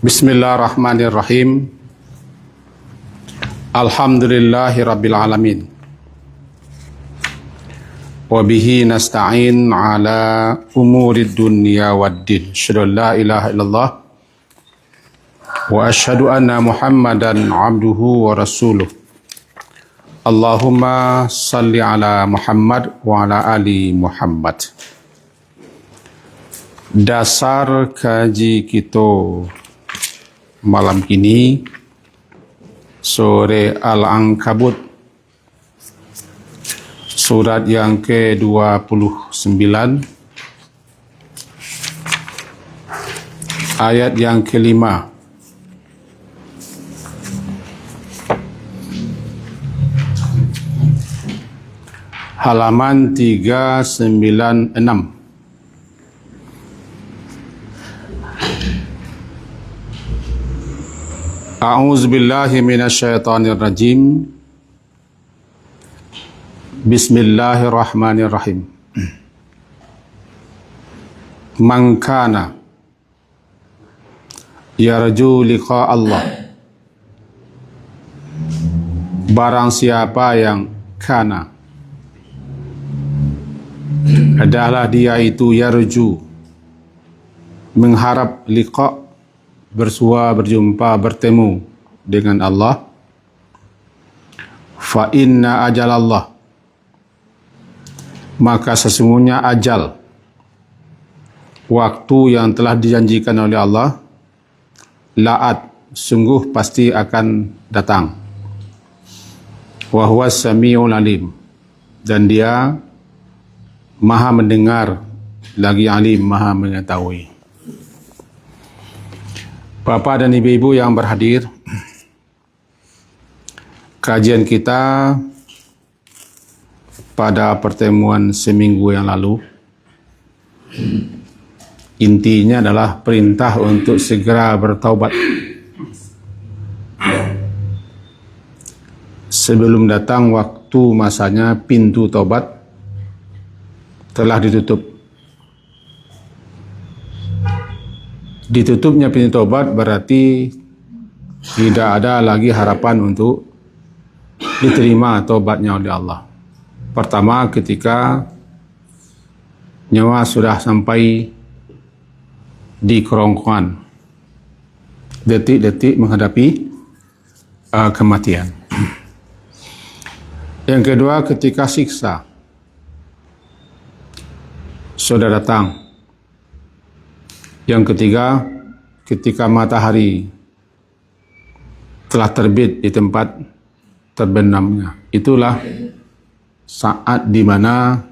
Bismillahirrahmanirrahim. Alhamdulillahi rabbil alamin. Wa bihi nasta'in ala umurid dunya waddin. Asyhadu an la ilaha illallah wa asyhadu anna Muhammadan abduhu wa rasuluh. Allahumma salli ala Muhammad wa ala ali Muhammad. Dasar kaji kita malam ini sore Al-Ankabut surat yang ke-29 ayat yang kelima. Halaman 396. A'udzubillahi minasyaitonirrajim. Bismillahirrahmanirrahim. Man kana yarju liqa Allah. Barang siapa yang kana adalah dia itu yarju, mengharap liqa, bersua, berjumpa, bertemu dengan Allah. Fa inna ajalallah, maka sesungguhnya ajal, waktu yang telah dijanjikan oleh Allah, la'at, sungguh pasti akan datang. Wa huwa sami'ul alim, dan dia maha mendengar lagi alim, maha mengetahui. Bapak dan ibu-ibu yang berhadir, kajian kita pada pertemuan seminggu yang lalu intinya adalah perintah untuk segera bertaubat sebelum datang waktu masanya pintu taubat telah ditutup. Ditutupnya pintu taubat berarti tidak ada lagi harapan untuk diterima taubatnya oleh Allah. Pertama, ketika nyawa sudah sampai di kerongkongan, detik-detik menghadapi kematian. Yang kedua, ketika siksa sudah datang. Yang ketiga, ketika matahari telah terbit di tempat terbenamnya, itulah saat di mana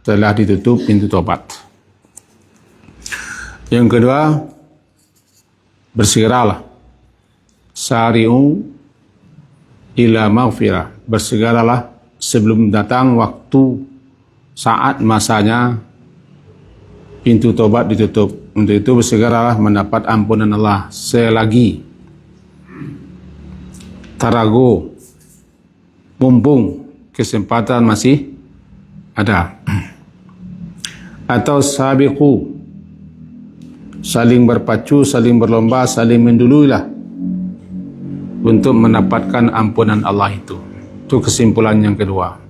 telah ditutup pintu tobat. Yang kedua, bersegeralah, sari'u ila maghfirah, bersegeralah sebelum datang waktu saat masanya pintu tobat ditutup. Untuk itu bersegeralah mendapat ampunan Allah selagi tarago, mumpung kesempatan masih ada. Atau sabiqu, saling berpacu, saling berlomba, saling menduluilah untuk mendapatkan ampunan Allah itu. Itu kesimpulan yang kedua.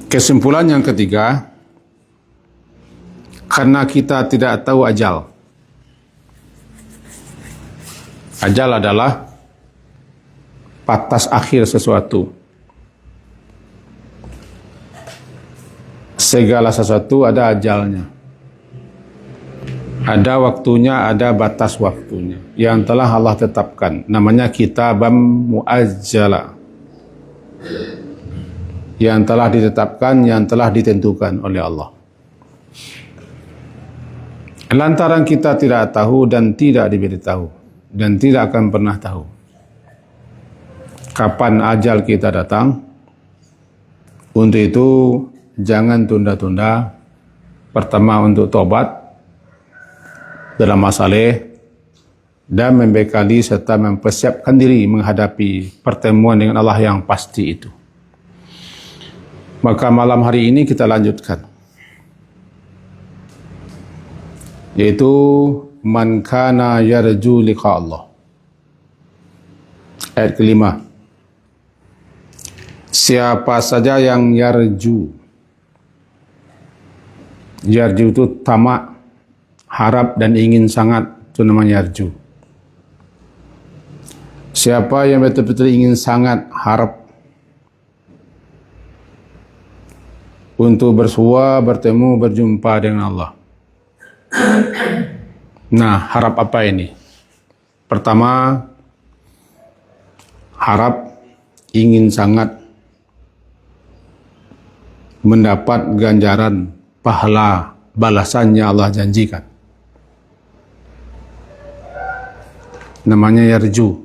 Kesimpulan yang ketiga, karena kita tidak tahu ajal. Ajal adalah batas akhir sesuatu. Segala sesuatu ada ajalnya. Ada waktunya, ada batas waktunya yang telah Allah tetapkan. Namanya kitabam muajjala. Yang telah ditetapkan, yang telah ditentukan oleh Allah. Lantaran kita tidak tahu dan tidak diberitahu dan tidak akan pernah tahu kapan ajal kita datang. Untuk itu jangan tunda-tunda. Pertama, untuk tobat dalam masalah dan membekali serta mempersiapkan diri menghadapi pertemuan dengan Allah yang pasti itu. Maka malam hari ini kita lanjutkan, yaitu man kana yarju liqa Allah. Ayat kelima. Siapa saja yang yarju. Yarju itu tamak, harap dan ingin sangat, itu namanya yarju. Siapa yang betul-betul ingin sangat harap untuk bersua, bertemu, berjumpa dengan Allah. Nah, harap apa ini? Pertama, harap ingin sangat mendapat ganjaran pahala balasannya Allah janjikan. Namanya yarju.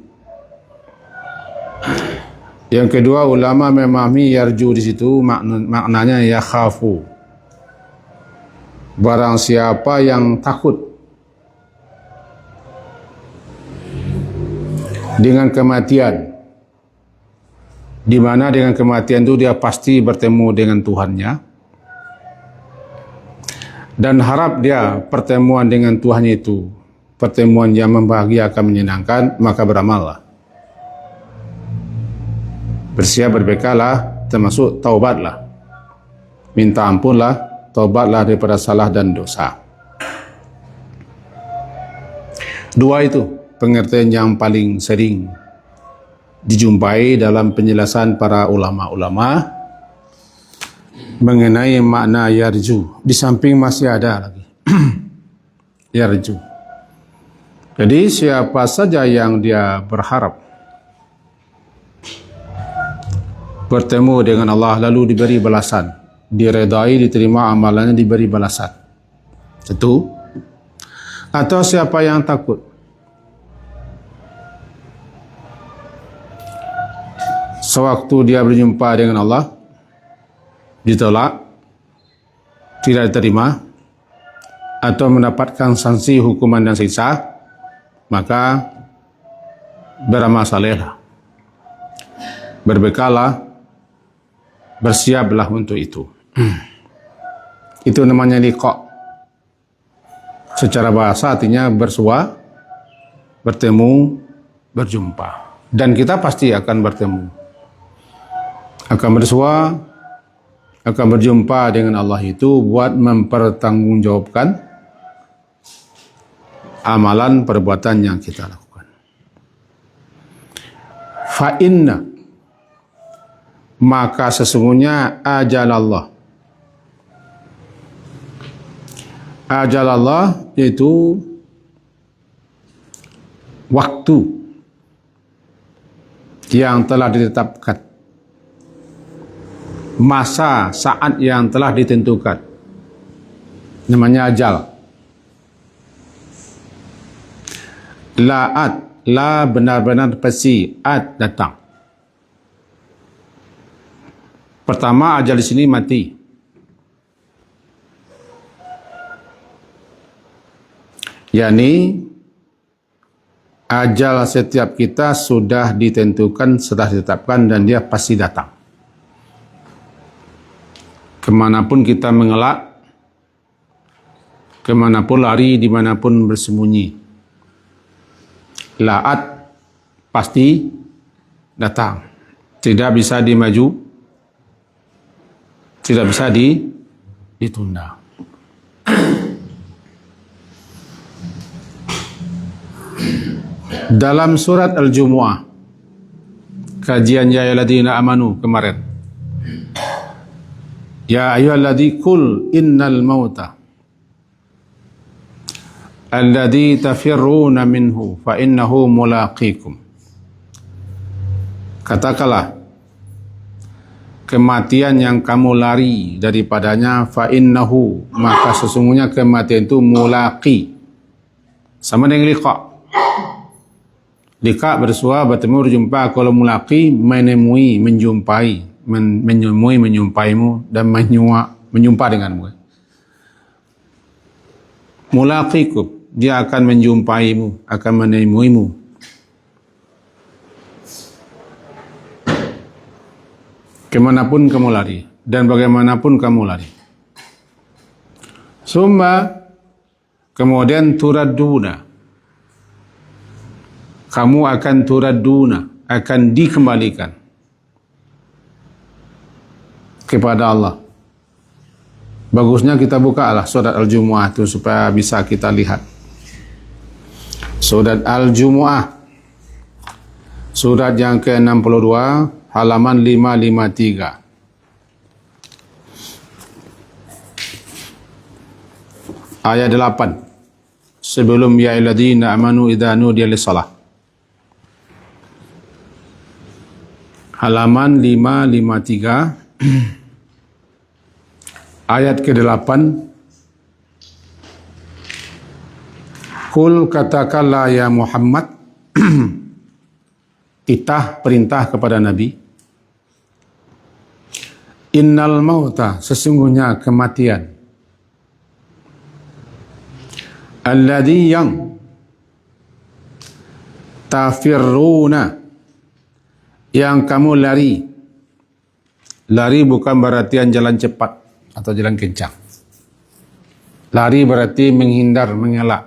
Yang kedua, ulama memahami yarju di situ maknanya yakhafu. Barang siapa yang takut dengan kematian, di mana dengan kematian itu dia pasti bertemu dengan Tuhannya, dan harap dia pertemuan dengan Tuhannya itu pertemuan yang membahagiakan, menyenangkan, maka beramallah. Bersiap, berbekalah, termasuk taubatlah. Minta ampunlah, taubatlah daripada salah dan dosa. Dua itu pengertian yang paling sering dijumpai dalam penjelasan para ulama-ulama mengenai makna yarju. Di samping masih ada lagi yarju. Jadi siapa saja yang dia berharap bertemu dengan Allah lalu diberi balasan, diredai, diterima amalannya, diberi balasan. Itu. Atau siapa yang takut sewaktu dia berjumpa dengan Allah ditolak, tidak diterima, atau mendapatkan sanksi hukuman dan siksa, maka beramal salehlah, berbekalah, bersiaplah untuk itu. Itu namanya liqa. Secara bahasa artinya bersua, bertemu, berjumpa. Dan kita pasti akan bertemu, akan bersua, akan berjumpa dengan Allah itu buat mempertanggungjawabkan amalan perbuatan yang kita lakukan. Fa inna, maka sesungguhnya ajal Allah yaitu waktu yang telah ditetapkan, masa saat yang telah ditentukan, namanya ajal. La'at, la benar-benar pasti, at datang. Pertama, ajal di sini mati. Yani ajal setiap kita sudah ditentukan, sudah ditetapkan, dan dia pasti datang. Kemanapun kita mengelak, kemanapun lari, dimanapun bersembunyi, la'at pasti datang. Tidak bisa dimaju, tidak bisa ditunda. Dalam surat Al-Jumu'ah, kajian ya ayyuhalladzina amanu kemarin, ya ayyuhalladzi qul innal mauta alladzi tafirruna minhu fa innahu mulaqikum. Katakanlah, kematian yang kamu lari daripadanya, fa innahu, maka sesungguhnya kematian itu mulaqi, sama dengan liqa. Liqa bersua, bertemu, berjumpa. Kalau mulaqi menemui, menjumpai, menyumpaimu dan menyumpa denganmu. Mulaqikum, dia akan menjumpaimu, akan menemuimu. Kemanapun kamu lari dan bagaimanapun kamu lari. Summa, Kemudian turadduna. Kamu akan turadduna, akan dikembalikan kepada Allah. Bagusnya kita bukalah surat Al-Jumu'ah itu supaya bisa kita lihat. Surat Al-Jumu'ah, surat yang ke-62, halaman 553. Ayat 8. Sebelum ya ayyuhalladzina amanu idza nudiya lis-shalah. Halaman 553. Ayat ke-8. Kul katakanlah ya Muhammad, titah perintah kepada Nabi, innal mauta, sesungguhnya kematian, alladhi yang tafirruna, yang kamu lari. Lari bukan berarti jalan cepat atau jalan kencang. Lari berarti menghindar, mengelak.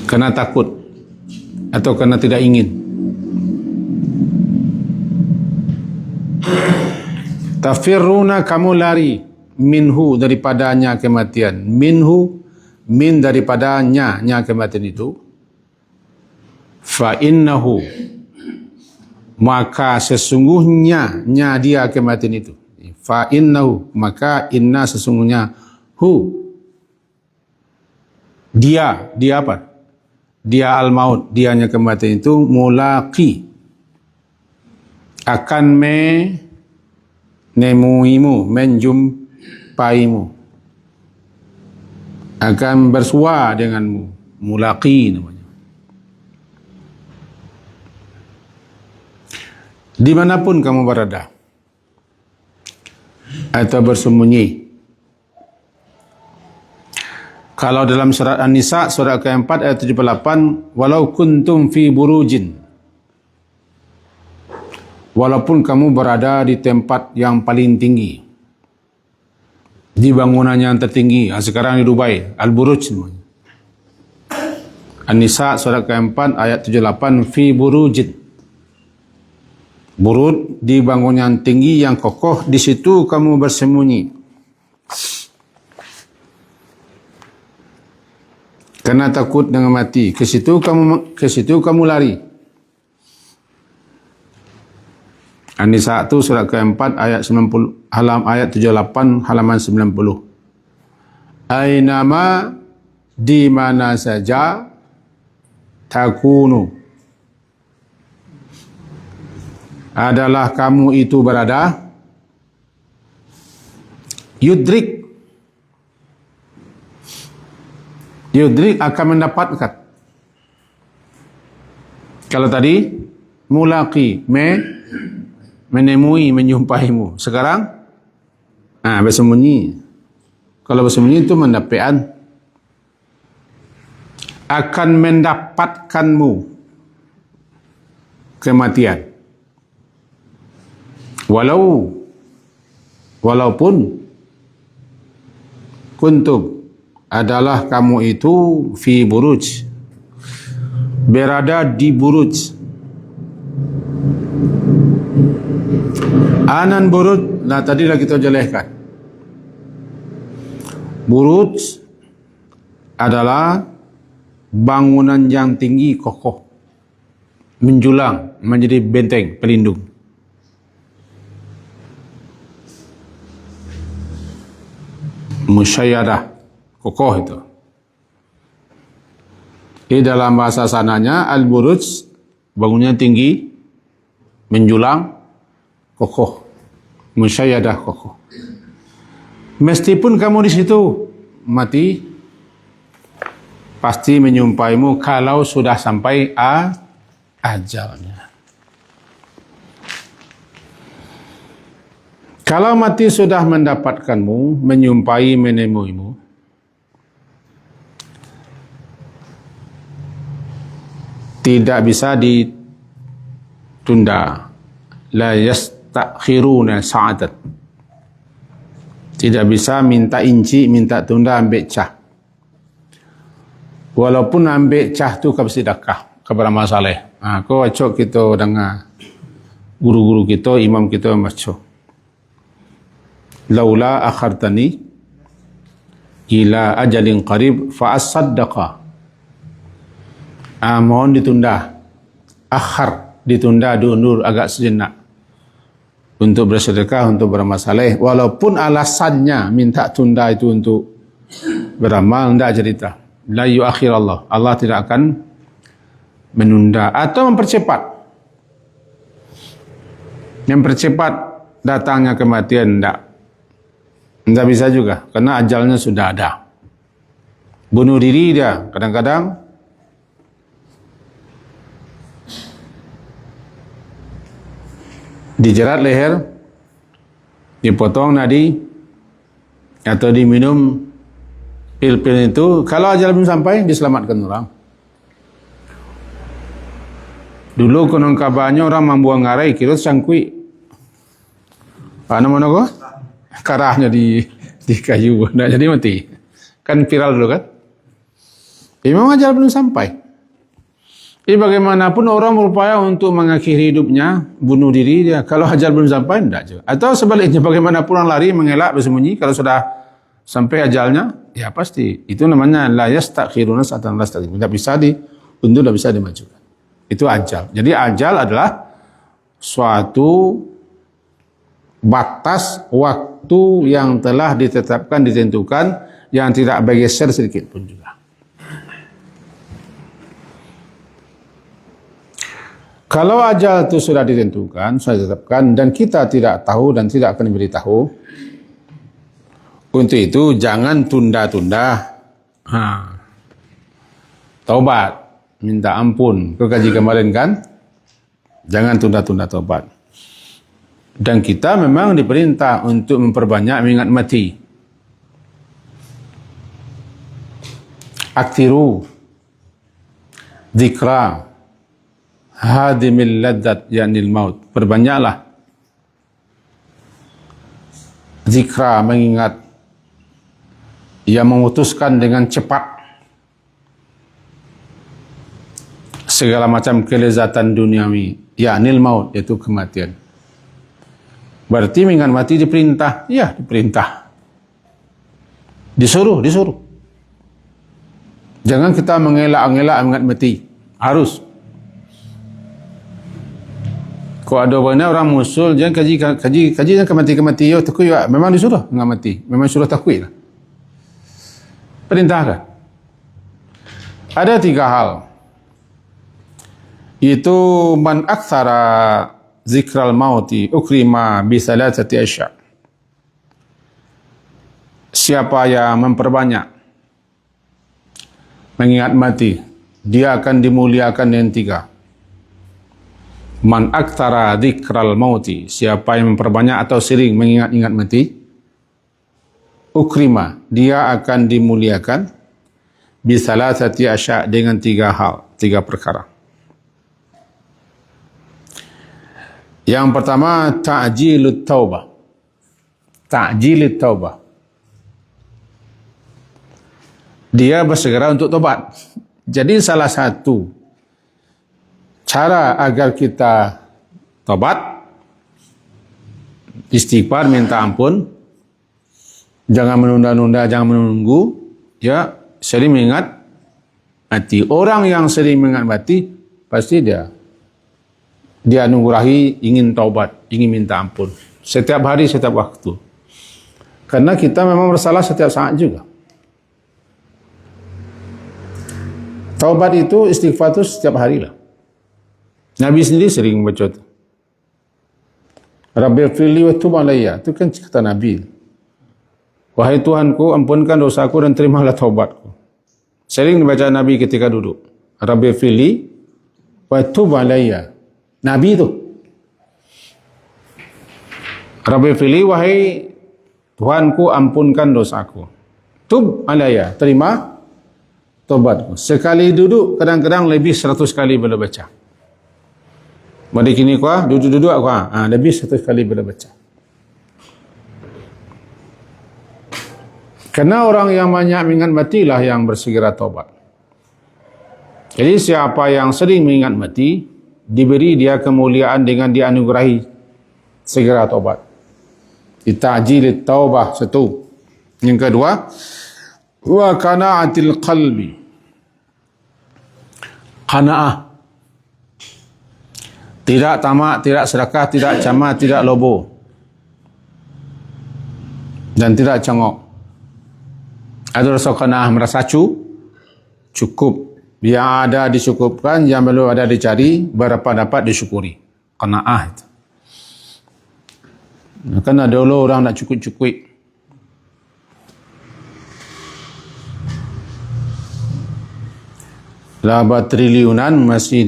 Karena takut atau karena tidak ingin. Tafirruna, kamu lari, minhu, daripadanya kematian. Minhu, min daripadanya kematian itu. Fa innahu, maka sesungguhnya dia kematian itu. Fa innahu, maka inna sesungguhnya, hu, dia apa? Dia al-maut, dianya kematian itu, mulaqi, akan menemuimu, menjumpaimu, akan bersua denganmu. Mulaqi namanya. Dimanapun kamu berada atau bersembunyi. Kalau dalam surat An-Nisa, surat ke-4 ayat 78, walau kuntum fi burujin, walaupun kamu berada di tempat yang paling tinggi, di bangunan yang tertinggi, sekarang di Dubai, Al-Buruj namanya. An-Nisa surat ke-4 ayat 78, fi burujin, burud, di bangunan tinggi yang kokoh, di situ kamu bersembunyi. Karena takut dengan mati, ke situ kamu lari. An-Nisa itu surat ke-4 ayat 90, ayat 78, halaman 90. Ainama, di mana saja, takunu, adalah kamu itu berada, yudrik akan mendapatkan. Kalau tadi mulaqi, menemui, menjumpaimu. Sekarang bersembunyi. Kalau bersembunyi itu mendapatkan, akan mendapatkanmu kematian. Walaupun kuntum, adalah kamu itu fi buruj, berada di buruj. Anan buruj, nah tadilah kita jelaskan. Buruj adalah bangunan yang tinggi, kokoh, menjulang, menjadi benteng pelindung. Musyayadah, kokoh itu. Di dalam bahasa sananya, al-buruj, bangunnya tinggi, menjulang, kokoh. Musyayadah, kokoh. Meskipun kamu di situ mati, pasti menyumpaimu kalau sudah sampai ajalnya. Kalau mati sudah mendapatkanmu, menyumpai, menemuimu, tidak bisa ditunda. La yastakhiruna sa'atan. Tidak bisa minta inci, minta tunda ambil cah. Walaupun ambil cah tu ke sedekah kepada masalah. Kau acok kita dengan guru-guru kita, imam kita macam laula akhartani ila ajalin qarib fa asaddaqa. Mohon ditunda. Akhar, ditunda, diundur agak sejenak untuk bersedekah, untuk bermasalah. Walaupun alasannya minta tunda itu untuk beramal, tidak cerita. La yuakhir Allah. Allah tidak akan menunda atau mempercepat. Mempercepat datangnya kematian, tidak. Tidak bisa juga, karena ajalnya sudah ada. Bunuh diri dia, kadang-kadang dijerat leher, dipotong nadi, atau diminum pil-pil itu. Kalau ajal belum sampai, diselamatkan orang. Dulu konon kabarnya orang membuang ngarai, kira sangkui. Mana kok? Karahnya di kayu, nah, jadi mati. Kan viral dulu kan? Memang ajal belum sampai. Jadi bagaimanapun orang berupaya untuk mengakhiri hidupnya, bunuh diri dia. Kalau ajal belum sampai, tidak juga. Atau sebaliknya, bagaimanapun orang lari, mengelak, bersembunyi. Kalau sudah sampai ajalnya, ya pasti. Itu namanya la yastakhiruna sa'atan la yastakhirun. Tidak bisa diundur, tidak bisa dimajukan. Itu ajal. Jadi ajal adalah suatu batas waktu yang telah ditetapkan, ditentukan, yang tidak bergeser sedikit pun juga. Kalau ajal itu sudah ditentukan, sudah ditetapkan, dan kita tidak tahu dan tidak akan diberitahu, untuk itu jangan tunda-tunda. Taubat, minta ampun. Kau kaji kemarin kan? Jangan tunda-tunda taubat. Dan kita memang diperintah untuk memperbanyak mengingat mati. Aktiru dzikra hadimil ladzat yaknil maut. Perbanyaklah zikra, mengingat yang memutuskan dengan cepat segala macam kelezatan duniawi, yaknil maut, yaitu kematian. Berarti mengingat mati diperintah. Ya, diperintah. Disuruh. Jangan kita mengelak-ngelak mengingat mati. Harus. Kalau ada orang musul, jangan kaji jangan kemati. Yo takut juga. Memang disuruh mengingat mati. Memang suruh takut lah. Perintahkan. Ada 3 hal. Itu man aktsara zikral mauti ukrima bi thalathati asya. Siapa yang memperbanyak mengingat mati, dia akan dimuliakan dengan 3. Man aktsara zikral mauti, siapa yang memperbanyak atau sering mengingat-ingat mati, ukrima, dia akan dimuliakan bi thalathati asya, dengan 3 hal, 3 perkara. Yang pertama, ta'jilut taubah. Ta'jilut taubah. Dia bersegera untuk tobat. Jadi salah satu cara agar kita tobat, istighfar, minta ampun, jangan menunda-nunda, jangan menunggu, ya, sering mengingat mati. Orang yang sering mengingat mati, pasti dia anugerahi ingin taubat, ingin minta ampun. Setiap hari, setiap waktu. Karena kita memang bersalah setiap saat juga. Taubat itu, istighfar itu setiap hari lah. Nabi sendiri sering membaca itu. Rabbighfirli wa tub alayya. Itu kan kata Nabi. Wahai Tuhanku, ampunkan dosaku dan terimalah taubatku. Sering dibaca Nabi ketika duduk. Rabbighfirli wa tub alayya. Nabi itu. Rabbighfirli, wahai Tuhanku, ampunkan dosaku. Tub alayya, terima tobatku. Sekali duduk, kadang-kadang lebih 100 kali boleh baca. Pada kini kuah, duduk-duduk kuah, lebih 100 kali boleh baca. Karena orang yang banyak mengingat matilah yang bersegera taubat. Jadi siapa yang sering mengingat mati, diberi dia kemuliaan dengan dianugerahi segera taubat. Ditajil taubah, satu. Yang kedua, wa qana'atil qalbi. Qana'ah. Tidak tamak, tidak serakah, tidak camat, tidak lobo. Dan tidak congok. Ada rasa qana'ah, merasa cukup. Yang ada dicukupkan, yang belum ada dicari, berapa dapat disyukuri. Qana'ah itu. Kan ada orang nak cukup-cukup. Laba triliunan masih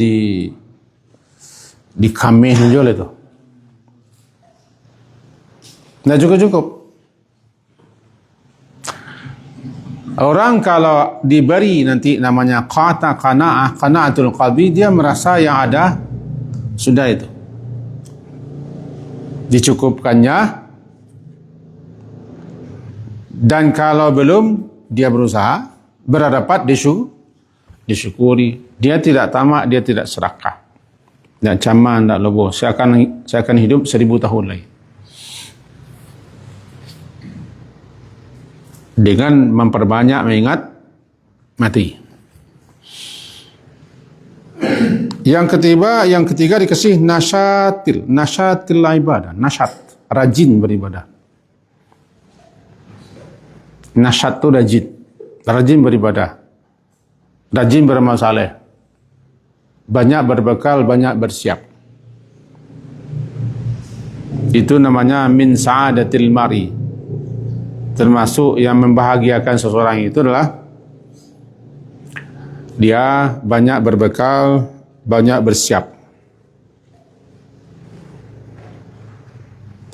di kameh jual itu. Nah cukup. Orang kalau diberi nanti namanya qana'atul qalbi, dia merasa yang ada sudah itu. Dicukupkannya, dan kalau belum dia berusaha berdapat disyukuri. Dia tidak tamak, dia tidak serakah, tidak caman, tidak lobo. Saya akan hidup 1000 tahun lagi dengan memperbanyak mengingat mati. Yang ketiga dikasih nasyatil ibadah, nasyat, rajin beribadah. Nasyat itu rajin beribadah, rajin beramal saleh, banyak berbekal, banyak bersiap. Itu namanya min sa'adatil mari. Termasuk yang membahagiakan seseorang itu adalah dia banyak berbekal, banyak bersiap.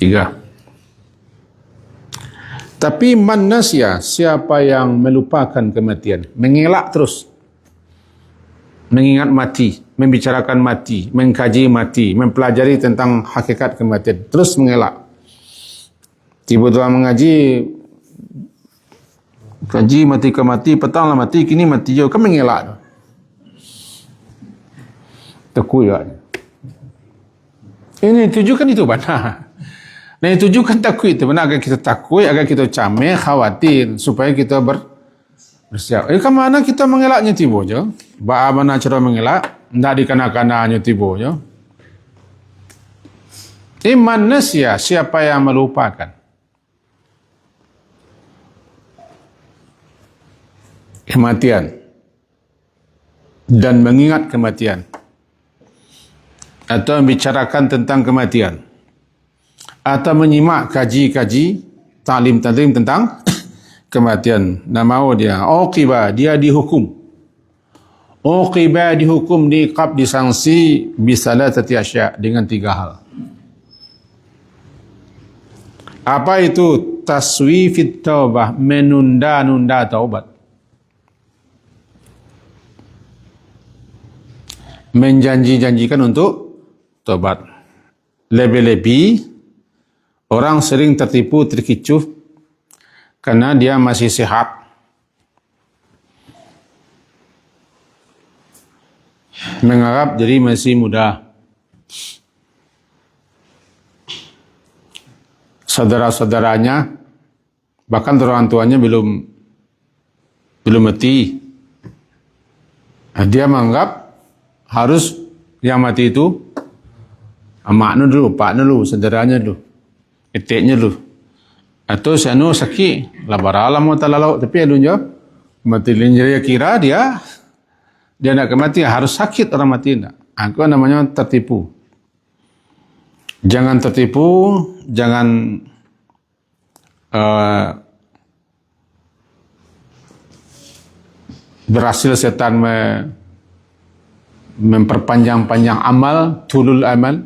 3. Tapi man nasya, siapa yang melupakan kematian, mengelak terus, mengingat mati, membicarakan mati, mengkaji mati, mempelajari tentang hakikat kematian, terus mengelak. Tiba-tiba mengaji, kaji mati ke mati, petanglah mati, kini mati jauh, kan mengelak tu. Tekuk juga. Ini tujukan itu benar. Dan tujukan takut itu benar, agar kita takut, agar kita cameh, khawatir, supaya kita bersiap. Ke mana kita mengelaknya tiba je? Bagaimana cara mengelak? Tidak dikena-kenanya tiba je. Iman nasya, siapa yang melupakan kematian dan mengingat kematian, atau membicarakan tentang kematian, atau menyimak kaji-kaji taklim-taklim tentang kematian. Nama dia uqiba, dia dihukum. Uqiba dihukum, diiqab, disanksi bisalatati asya, dengan 3 hal. Apa itu? Taswifit taubah, menunda-nunda taubat. Menjanji-janjikan untuk taubat. Lebih-lebih orang sering tertipu, terkecoh karena dia masih sehat. Menganggap diri masih muda. Saudara-saudaranya, bahkan orang tuanya belum mati. Dia menganggap harus yang mati itu makna dulu, paknya dulu, saudaranya dulu, eteknya dulu. Atau sanu sakit, labaralam wa talalau, tapi adunya mati linjaya kira dia nak kematian, harus sakit orang mati enggak. Aku namanya tertipu. Jangan tertipu, jangan berhasil setan memperpanjang-panjang amal, tulul amal.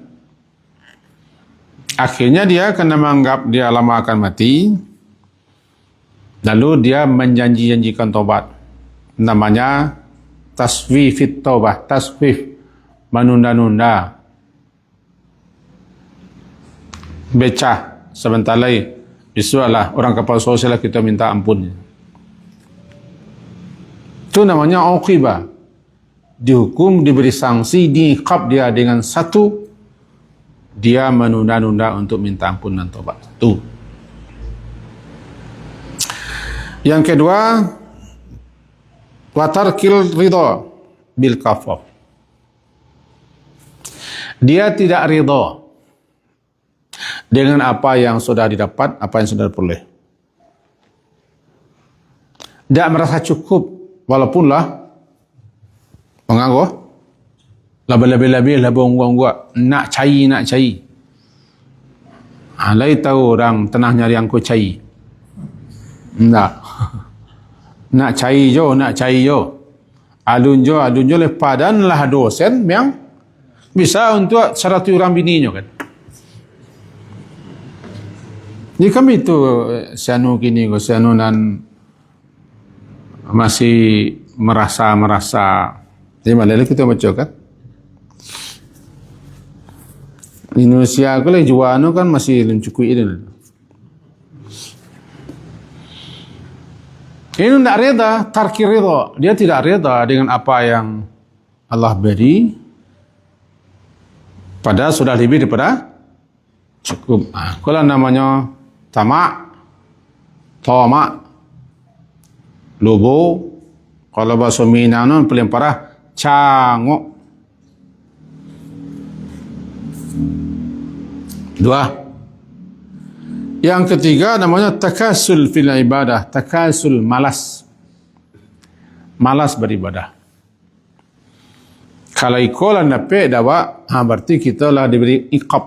Akhirnya dia kena menganggap dia lama akan mati, lalu dia menjanji-janjikan taubat. Namanya taswifit taubah, taswif, menunda-nunda. Becah sebentar lagi Isulah orang kapal sosial kita minta ampun. Itu namanya uqibah. Dihukum, diberi sanksi, diiqab dia dengan satu, dia menunda-nunda untuk minta ampun dan tobat. Itu. Yang kedua, wa tarkil ridha bil kafaf. Dia tidak ridha dengan apa yang sudah didapat, apa yang sudah diperoleh. Dia merasa cukup, walaupun lah menganggap lebih-lebih gua nak cari. Lai tahu orang tenah nyari angko cari. Enggak. Nak cari jo. Alun jo lepas dan lah dosen yang bisa untuk 100 orang bininya kan. Ni kami tu sianu kini ko sianu nan masih merasa di mana kita baca kan. Indonesia ko le juano kan masih mencukui ini. Ini tidak reda, tarki reda. Dia tidak reda dengan apa yang Allah beri. Padahal sudah lebih daripada cukup. Kalau namanya tamak, lobo, kalau bahasa Minang paling parah, cangok. Dua. Yang ketiga namanya takasul fil ibadah, takasul malas beribadah. Kalau ikolah nape dawa, berarti kita lah diberi iqab,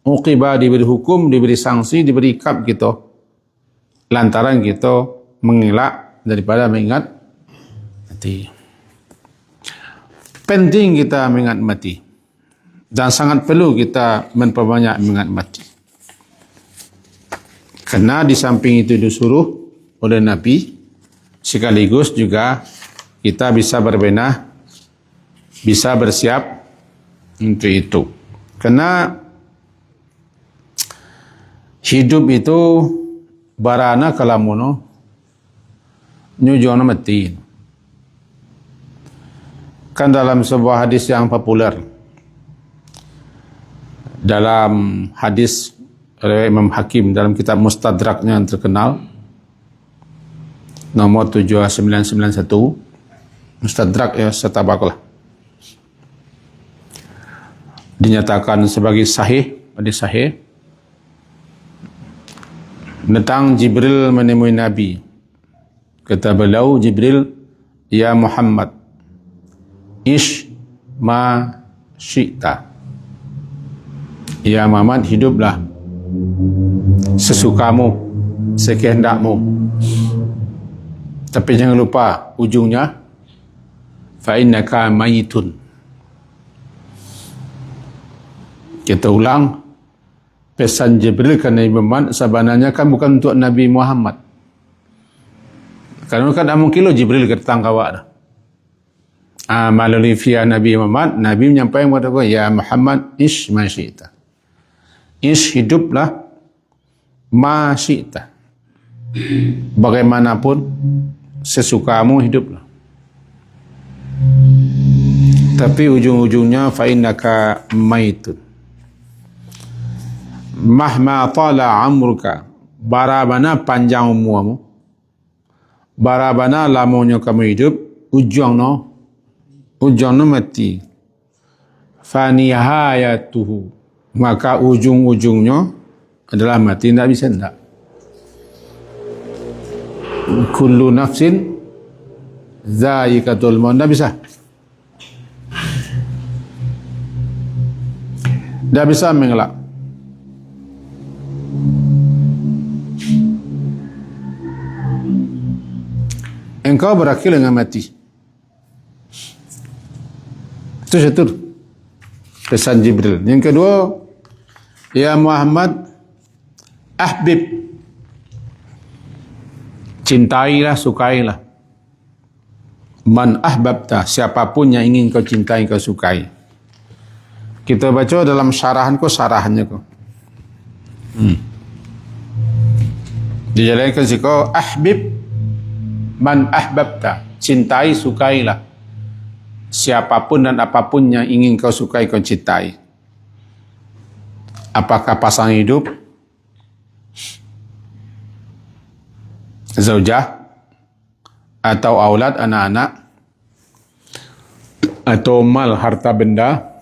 uqibah, diberi hukum, diberi sanksi, diberi iqab kita. Lantaran kita mengelak daripada mengingat mati. Penting kita mengingat mati. Dan sangat perlu kita memperbanyak mengingat mati. Kerana di samping itu disuruh oleh Nabi, sekaligus juga kita bisa berbenah, bisa bersiap untuk itu. Kerana hidup itu barana kalamuno nyujono mati. Kan dalam sebuah hadis yang populer, dalam hadis oleh Imam Hakim dalam kitab Mustadraknya yang terkenal nomor 7991, Mustadrak ya setabaklah, dinyatakan sebagai sahih, hadis sahih, tentang Jibril menemui Nabi. Kata beliau, Jibril, ya Muhammad, ish ma syi'ta. Ya Muhammad, hiduplah sesukamu, sekehendakmu. Tapi jangan lupa ujungnya, fa innaka mayitun. Kita ulang, pesan Jibril ke Nabi Muhammad sebenarnya kan bukan untuk Nabi Muhammad. Kerana kan mungkin lo Jibril ketang kawak dah. Melalui via Nabi Muhammad, Nabi menyampaikan kepada aku, ya Muhammad, ish ma syi'ta. Ish, hiduplah, ma syi'ta. Bagaimanapun sesukamu hiduplah. Tapi ujung-ujungnya fa innaka maitun. Mahma tala amruka, barabana panjang umurmu, barabana lamunya kamu hidup, ujungnya mati. Fa nihayatuhu, maka ujung-ujungnya adalah mati. Tidak bisa, tidak. Kullu nafsin za'iqatul maut. Tidak bisa. Tidak bisa mengelak. Engkau berakhir dengan mati. Itu satu pesan Jibril. Yang kedua, ya Muhammad, ahbib, cintailah, sukailah. Man ahbabta, siapapun yang ingin kau cintai, kau sukai. Kita baca dalam syarahan ko, syarahannya ko. Dijalankan sikau ahbib man ahbabta, cintai sukailah siapapun dan apapun yang ingin kau sukai, kau cintai. Apakah pasangan hidup, zaujah, atau aulad, anak-anak, atau mal, harta benda,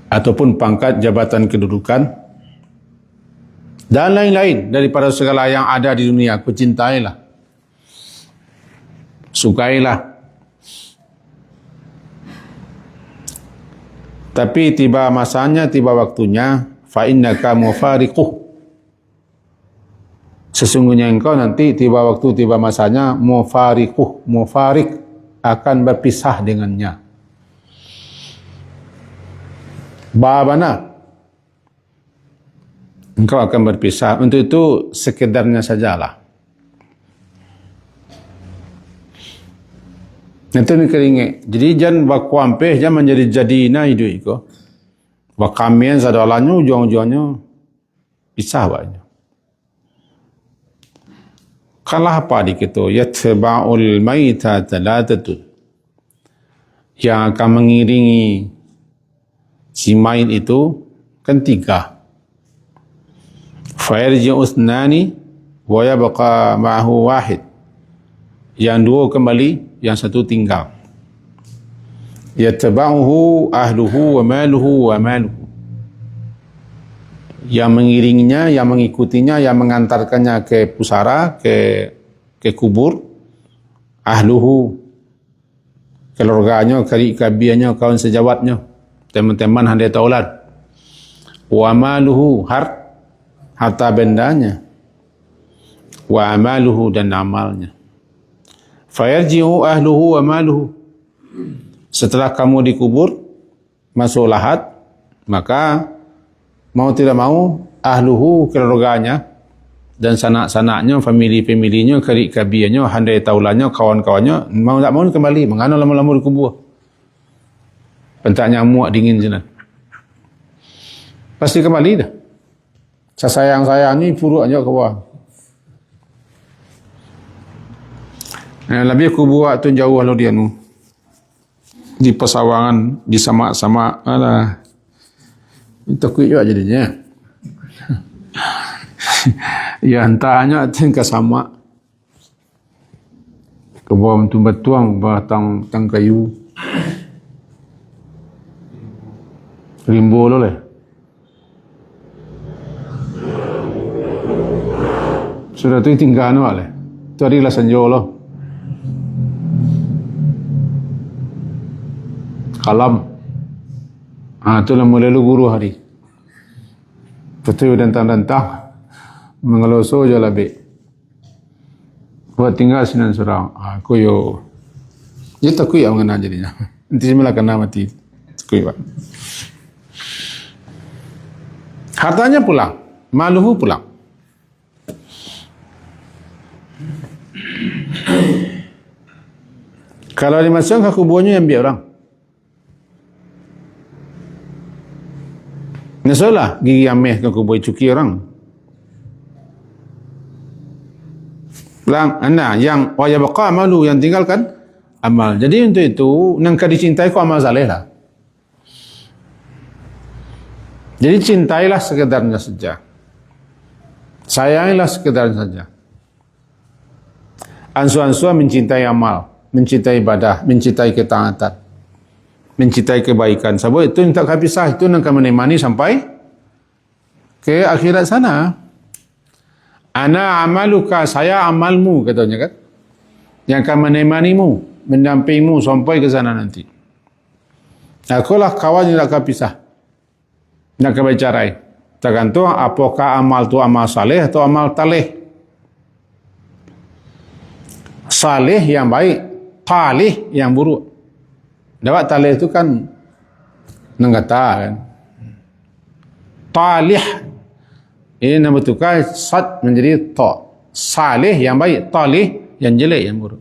ataupun pangkat, jabatan, kedudukan, dan lain-lain daripada segala yang ada di dunia, kau cintailah, sukailah. Tapi tiba masanya, tiba waktunya, fa innaka mufariquh, sesungguhnya engkau nanti tiba waktu, tiba masanya, mufariquh, mufarik, akan berpisah dengannya. Babana, engkau akan berpisah. Untuk itu sekedarnya sajalah. Nanti ni keringat. Jadi jangan bakuampeh, jangan menjadi jadina hidup itu. Bakamian sadalannya, ujung-ujungnya pisah banyak. Kalah apa di kita? Yatba'ul maita talatatun, yang akan mengiringi si mayit itu kan 3. Fayarji'u uthnani wa yabqa ma'ahu wahid, yang 2 kembali, yang 1 tinggal. Yatba'uhu ahluhu wa maluhu wa maluhu, yang mengiringinya, yang mengikutinya, yang mengantarkannya ke pusara, ke kubur, ahluhu, keluarganya, karib-karabiannya, kawan sejawatnya, teman-teman handai taulad, wa maluhu, harta bendanya, wa amaluhu, dan amalnya. Fayarji'u ahluhu wa maluhu, setelah kamu dikubur, masuk lahat, maka mau tidak mau ahluhu, keluarganya, dan sanak-sanaknya, famili-familinya, karib-karabiannya, handai taulannya, kawan-kawannya, mau tak mau kembali. Mengano lama-lama dikubur, pentak nyamuk dingin sana, pasti kembali dah. Sayang-sayang ni puruk aja ke bawah. Lebih aku buat tu jauh lalu dia nu di pesawangan, di sama-sama, alah takut juga jadinya. Ya entahnya tingkah sama ke bawah tu betuang batang kayu rimbo lo le. Sudah tu tinggal no le. Tu hari lah sanjo lo. Kalam. Tu lah mulai lu guru hari. Betul dantang-dantang mengeloso je lebih. Buat tinggal sinan surau. Aku yo. Dia takut yang mengenal jadinya. Nanti semula kena mati. Takut. Hartanya pulang, maluhu pulang. Kalau dimasukkan ke kuburnya, yang biar orang. Nasolah gigi ameh ke kubur cuki orang. Lang, anda yang waya baqa malu, yang tinggalkan amal. Jadi untuk itu nangka dicintai kau amal saleh lah. Jadi cintailah sekedarnya saja. Sayangilah sekedarnya saja. Ansur-ansur mencintai amal, mencintai ibadah, mencintai ketaatan, mencintai kebaikan. Sebab itu tak habisah, itu nak menemani sampai ke akhirat sana. Ana amaluka, saya amalmu, katanya kan, yang akan menemanimu, mendampingimu sampai ke sana nanti. Akulah kawan yang tak habisah, nak berbicara. Tergantung apakah amal tu amal saleh atau amal taleh. Saleh yang baik, taleh yang buruk. Dapat taleh itu kan nenggata kan. Talih ini nama tukar sad menjadi ta. Saleh yang baik, talih yang jelek, yang buruk.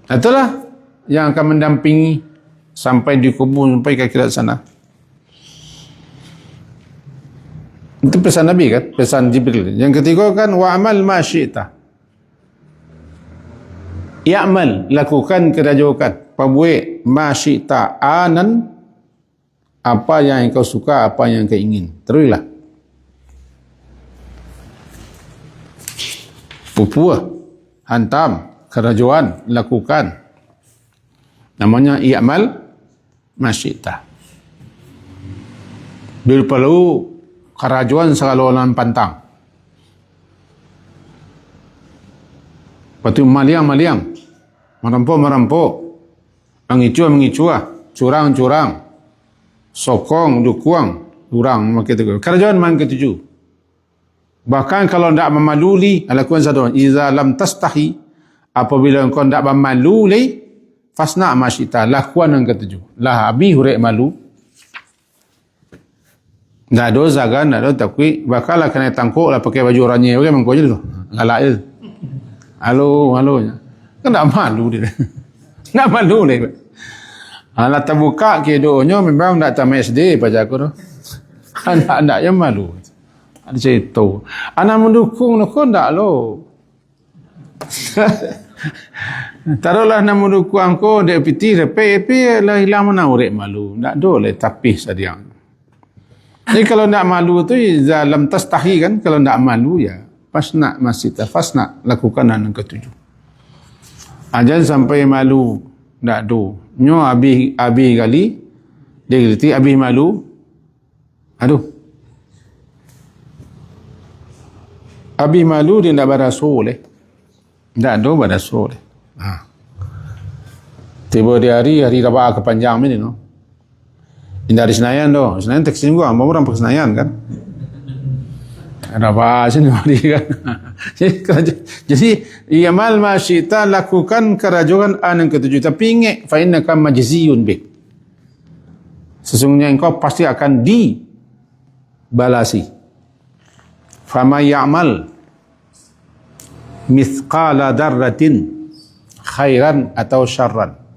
Itulah yang akan mendampingi sampai di kubur, sampai ke akhirat sana. Itu pesan Nabi kan, pesan Jibril. Yang ketiga kan wa'amal ma syi'ta. Ya'mal, lakukan kerajaan, pabuat ma syi'ta anan, apa yang kau suka, apa yang kau ingin. Teruilah. Pupua, hantam, kerajaan, lakukan. Namanya i'mal ma syi'ta. Bila perlu kerajaan segala pantang. Lepas tu maliang, merampok, mengicua, curang, sokong, dukung, durang, macam kerajaan man ketujuh. Bahkan kalau tidak memaluli, lakukan satu. Iza lam tastahi, apabila engkau tidak memaluli, fasna masyita, lakukan yang ketujuh. Lah abi hurek malu. Tak ada zagan, tak ada takwi. Bakal lah kena tangkuk lah pakai baju orangnya. Okey, mengkau je tu. Galak je. Halo. Kan tak malu dia. Tak malu dia. Alah terbuka kedonya memang tak tamat SD pada aku tu. Anak yang malu. Ada cerita. Anak mendukung tu kau tak lo. Taruhlah nak mendukung kau dia piti repe lah hilang mana urek malu. Tak ada le tapih sadiang. Jadi kalau tak malu tu dalam tastahi kan, kalau tak malu ya fasna masita, fasna lakukan yang ketujuh. Jangan sampai malu tak do. Nyo abi kali dia gerti abi malu. Aduh. Abi malu dia tak berasul Tak ada berasul Tiba di hari Rabah kepanjang ni no. Ini dari Senayan tu. Senayan taksi juga. Mau orang pakai Senayan kan. Rabah sini hari kan. Jadi iamal masyita, lakukan kerajaan yang ketujuh. Tapi ingat fa innaka majziyun bih. Sesungguhnya engkau pasti akan dibalasi. Fama ya'mal mithqala darratin khairan atau syarran.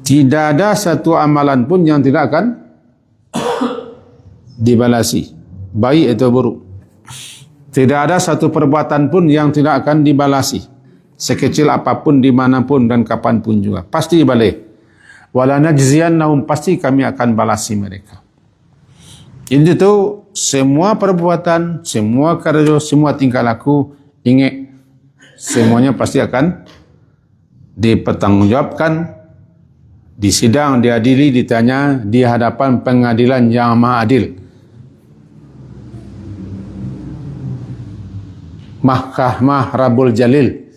Tidak ada satu amalan pun yang tidak akan dibalasi, baik atau buruk. Tidak ada satu perbuatan pun yang tidak akan dibalasi, sekecil apapun, dimanapun dan kapanpun juga. Pasti dibalai. Wala najziyannahum, pasti kami akan balasi mereka. Jadi itu semua perbuatan, semua kerja, semua tingkah laku, ingat semuanya pasti akan dipertanggungjawabkan, disidang, diadili, ditanya di hadapan pengadilan yang maha adil. Mahkamah Rabbul Jalil.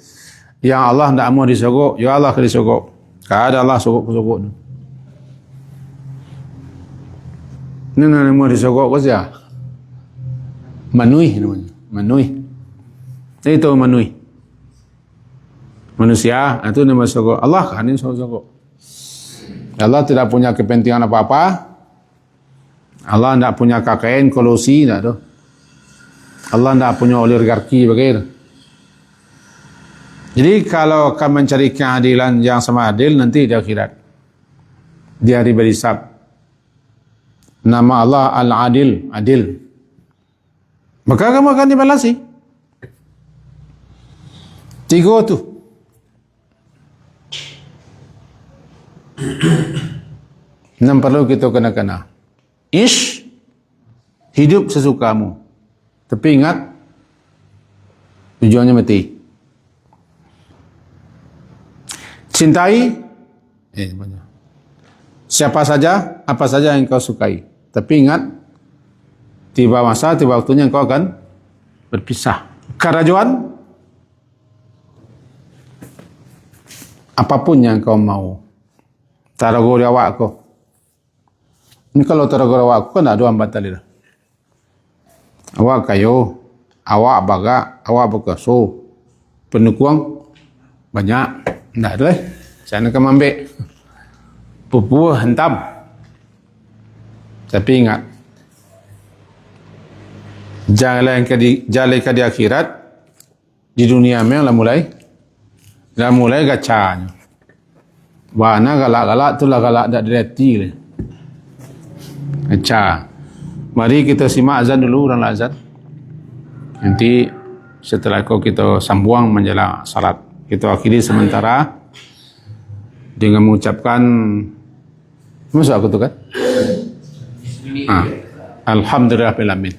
Yang Allah tidak mau disogok, ya Allah disogok. Kada Allah sogok-sogok. Ini nama disogok ke siapa? Manui namanya. Manui. Itu manui. Manusia, itu nama sogok. Allah kan ini sogok. Allah tidak punya kepentingan apa-apa. Allah tidak punya KKN, kolosi, tidak ada. Allah tidak punya oligarki begitu. Jadi kalau akan mencari keadilan yang sama adil nanti di akhirat, di hari berhisab, nama Allah Al-Adil, adil. Maka kamu akan dibalasi. 3 tu. Yang perlu kita kena. Ish, hidup sesukamu. Tapi ingat, tujuannya mati. Cintai, siapa saja, apa saja yang kau sukai. Tapi ingat, tiba masa, tiba waktunya kau akan berpisah. Kerajaan, apapun yang kau mau. Tarago di awak kau. Ini kalau tarago di awak kau, tak ada hambat tali dah. Awak kayo, awak baga, awak berkaso, penukung banyak, tak ada sana ke mambek, pupu hentam. Tapi ingat, jalan ke di akhirat, di dunia memang dah mulai gacanya. Wana galak-galak tu lah galak tak direti le. Gaca. Mari kita simak azan dulu, dan azan. Nanti setelah itu kita sambung menjelang salat. Kita akhiri sementara dengan mengucapkan, masa aku tu kan? Alhamdulillahirabbil alamin.